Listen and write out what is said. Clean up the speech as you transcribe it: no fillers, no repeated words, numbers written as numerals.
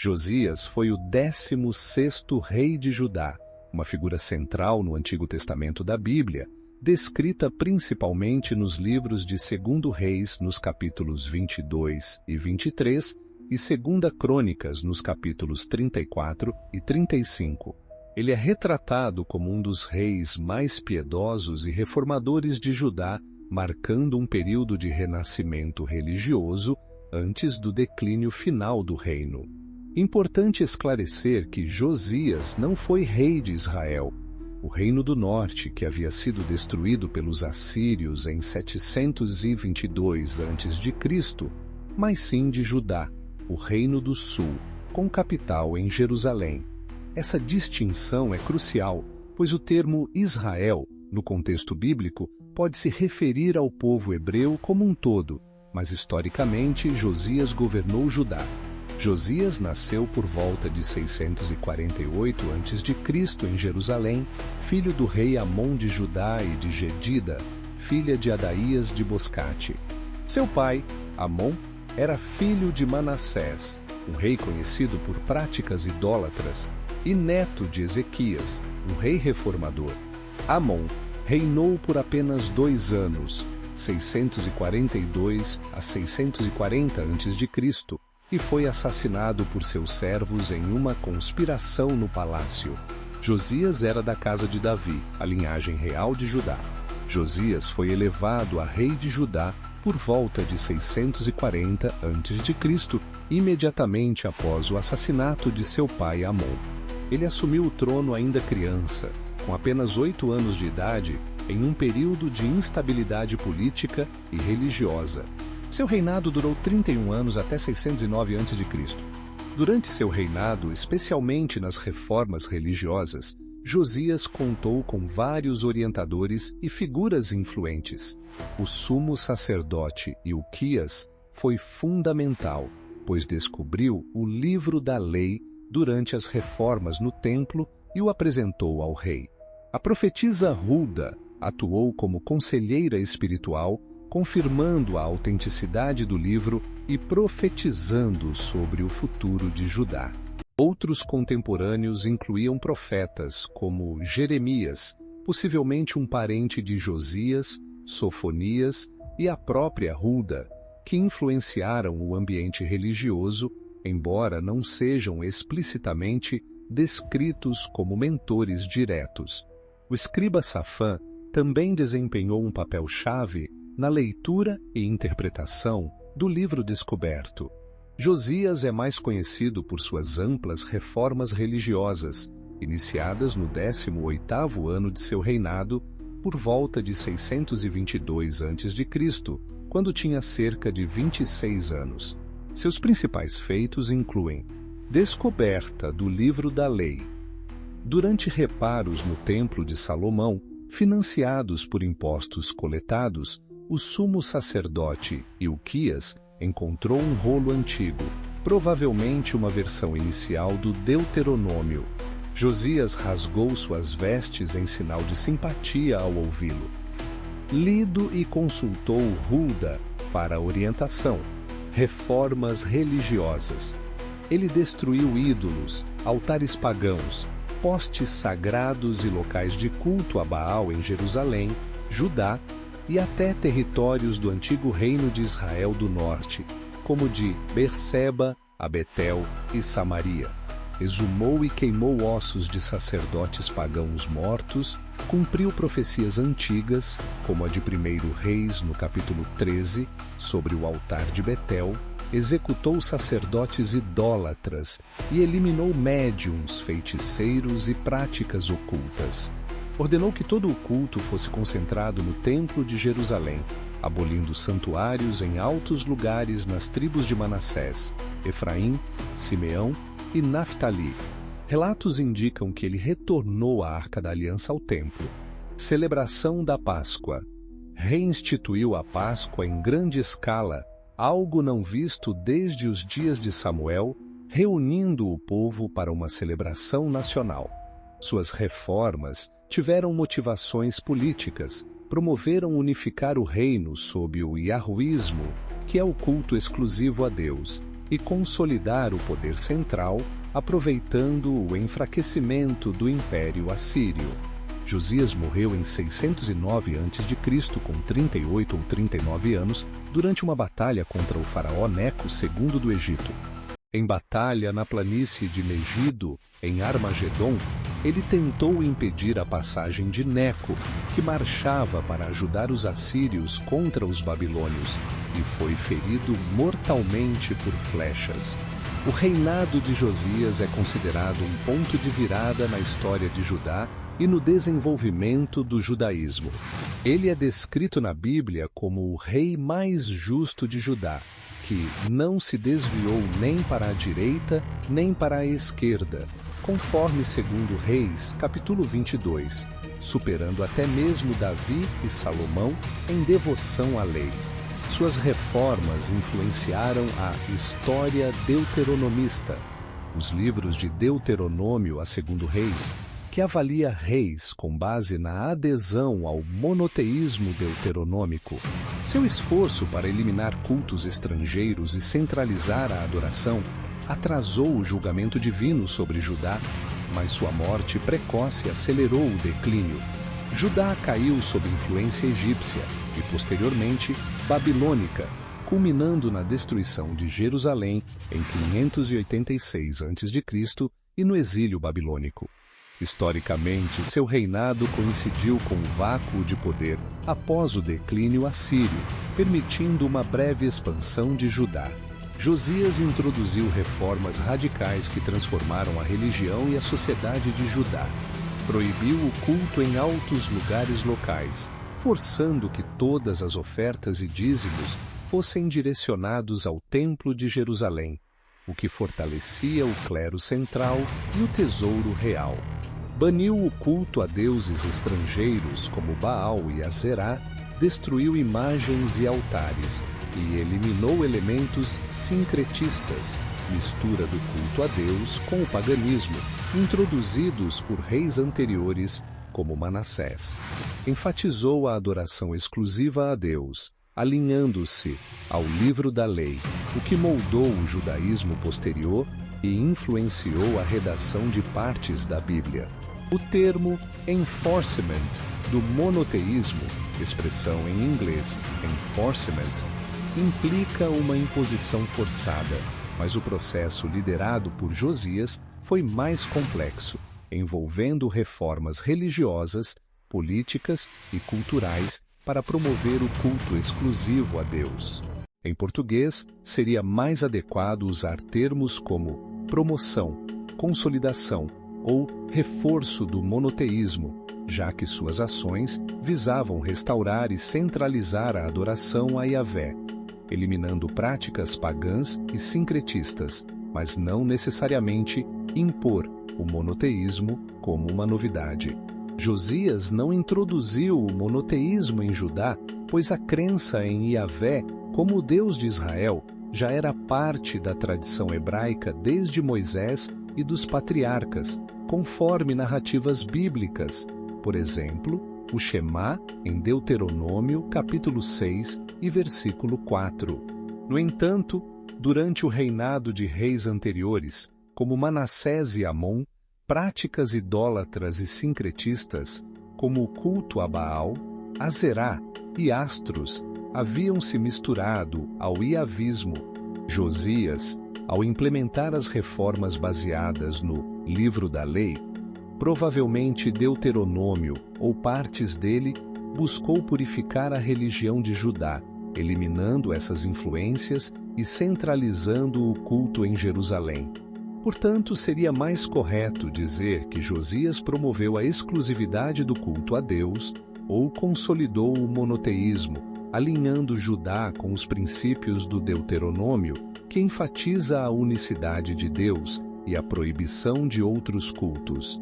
Josias foi o 16º rei de Judá, uma figura central no Antigo Testamento da Bíblia, descrita principalmente nos livros de 2 Reis, nos capítulos 22 e 23, e 2 Crônicas, nos capítulos 34 e 35. Ele é retratado como um dos reis mais piedosos e reformadores de Judá, marcando um período de renascimento religioso antes do declínio final do reino. Importante esclarecer que Josias não foi rei de Israel, o reino do norte, que havia sido destruído pelos assírios em 722 a.C., mas sim de Judá, o reino do sul, com capital em Jerusalém. Essa distinção é crucial, pois o termo Israel, no contexto bíblico, pode se referir ao povo hebreu como um todo, mas historicamente Josias governou Judá. Josias nasceu por volta de 648 a.C. em Jerusalém, filho do rei Amon de Judá e de Gedida, filha de Adaías de Boscate. Seu pai, Amon, era filho de Manassés, um rei conhecido por práticas idólatras, e neto de Ezequias, um rei reformador. Amon reinou por apenas 2 anos, 642 a 640 a.C., e foi assassinado por seus servos em uma conspiração no palácio. Josias era da casa de Davi, a linhagem real de Judá. Josias foi elevado a rei de Judá por volta de 640 a.C., imediatamente após o assassinato de seu pai Amon. Ele assumiu o trono ainda criança, com apenas 8 anos de idade, em um período de instabilidade política e religiosa. Seu reinado durou 31 anos até 609 a.C. Durante seu reinado, especialmente nas reformas religiosas, Josias contou com vários orientadores e figuras influentes. O sumo sacerdote Ilquias foi fundamental, pois descobriu o livro da lei durante as reformas no templo e o apresentou ao rei. A profetisa Hulda atuou como conselheira espiritual, confirmando a autenticidade do livro e profetizando sobre o futuro de Judá. Outros contemporâneos incluíam profetas como Jeremias, possivelmente um parente de Josias, Sofonias e a própria Hulda, que influenciaram o ambiente religioso, embora não sejam explicitamente descritos como mentores diretos. O escriba Safã também desempenhou um papel-chave na leitura e interpretação do livro descoberto. Josias é mais conhecido por suas amplas reformas religiosas, iniciadas no 18º ano de seu reinado, por volta de 622 a.C., quando tinha cerca de 26 anos. Seus principais feitos incluem descoberta do livro da lei. Durante reparos no Templo de Salomão, financiados por impostos coletados, o sumo sacerdote Ilquias encontrou um rolo antigo, provavelmente uma versão inicial do Deuteronômio. Josias rasgou suas vestes em sinal de simpatia ao ouvi-lo. Lido e consultou Hulda para orientação. Reformas religiosas. Ele destruiu ídolos, altares pagãos, postes sagrados e locais de culto a Baal em Jerusalém, Judá e até territórios do antigo reino de Israel do norte, como de Berseba a Betel e Samaria. Exumou e queimou ossos de sacerdotes pagãos mortos, cumpriu profecias antigas, como a de 1 Reis no capítulo 13, sobre o altar de Betel, executou sacerdotes idólatras e eliminou médiuns, feiticeiros e práticas ocultas. Ordenou que todo o culto fosse concentrado no Templo de Jerusalém, abolindo santuários em altos lugares nas tribos de Manassés, Efraim, Simeão e Naftali. Relatos indicam que ele retornou a Arca da Aliança ao templo. Celebração da Páscoa. Reinstituiu a Páscoa em grande escala, algo não visto desde os dias de Samuel, reunindo o povo para uma celebração nacional. Suas reformas tiveram motivações políticas, promoveram unificar o reino sob o Yahwismo, que é o culto exclusivo a Deus, e consolidar o poder central, aproveitando o enfraquecimento do Império Assírio. Josias morreu em 609 a.C., com 38 ou 39 anos, durante uma batalha contra o faraó Neco II do Egito. Em batalha na planície de Megido, em Armagedon, ele tentou impedir a passagem de Neco, que marchava para ajudar os assírios contra os babilônios, e foi ferido mortalmente por flechas. O reinado de Josias é considerado um ponto de virada na história de Judá e no desenvolvimento do judaísmo. Ele é descrito na Bíblia como o rei mais justo de Judá, que não se desviou nem para a direita nem para a esquerda, conforme 2 Reis, capítulo 22, superando até mesmo Davi e Salomão em devoção à lei. Suas reformas influenciaram a história deuteronomista, os livros de Deuteronômio a 2 Reis, que avalia reis com base na adesão ao monoteísmo deuteronômico. Seu esforço para eliminar cultos estrangeiros e centralizar a adoração atrasou o julgamento divino sobre Judá, mas sua morte precoce acelerou o declínio. Judá caiu sob influência egípcia e, posteriormente, babilônica, culminando na destruição de Jerusalém em 586 a.C. e no exílio babilônico. Historicamente, seu reinado coincidiu com o vácuo de poder após o declínio assírio, permitindo uma breve expansão de Judá. Josias introduziu reformas radicais que transformaram a religião e a sociedade de Judá. Proibiu o culto em altos lugares locais, forçando que todas as ofertas e dízimos fossem direcionados ao Templo de Jerusalém, o que fortalecia o clero central e o tesouro real. Baniu o culto a deuses estrangeiros como Baal e Azerá, destruiu imagens e altares e eliminou elementos sincretistas, mistura do culto a Deus com o paganismo, introduzidos por reis anteriores como Manassés. Enfatizou a adoração exclusiva a Deus, alinhando-se ao livro da lei, o que moldou o judaísmo posterior e influenciou a redação de partes da Bíblia. O termo enforcement do monoteísmo, expressão em inglês enforcement, implica uma imposição forçada, mas o processo liderado por Josias foi mais complexo, envolvendo reformas religiosas, políticas e culturais para promover o culto exclusivo a Deus. Em português, seria mais adequado usar termos como promoção, consolidação ou reforço do monoteísmo, já que suas ações visavam restaurar e centralizar a adoração a Yahvé, eliminando práticas pagãs e sincretistas, mas não necessariamente impor o monoteísmo como uma novidade. Josias não introduziu o monoteísmo em Judá, pois a crença em Yahvé como o Deus de Israel já era parte da tradição hebraica desde Moisés e dos patriarcas, conforme narrativas bíblicas, por exemplo, o Shemá em Deuteronômio capítulo 6 e versículo 4. No entanto, durante o reinado de reis anteriores, como Manassés e Amon, práticas idólatras e sincretistas, como o culto a Baal, Azerá e astros, haviam se misturado ao iavismo. Josias, ao implementar as reformas baseadas no livro da lei, provavelmente Deuteronômio ou partes dele, buscou purificar a religião de Judá, eliminando essas influências e centralizando o culto em Jerusalém. Portanto, seria mais correto dizer que Josias promoveu a exclusividade do culto a Deus ou consolidou o monoteísmo, alinhando Judá com os princípios do Deuteronômio, que enfatiza a unicidade de Deus e a proibição de outros cultos.